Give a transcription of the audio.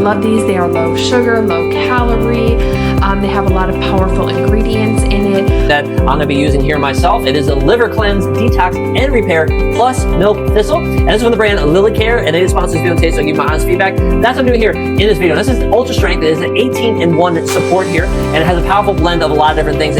love these. They are low sugar, low calorie. They have a lot of powerful ingredients in it. That I'm going to be using here myself. It is a liver cleanse, detox, and repair, plus milk thistle. And this is from the brand Lily Care, and any sponsors video taste, so I'll give you my honest feedback. That's what I'm doing here in this video. This is ultra strength. It is an 18-in-1 support here, and it has a powerful blend of a lot of different things.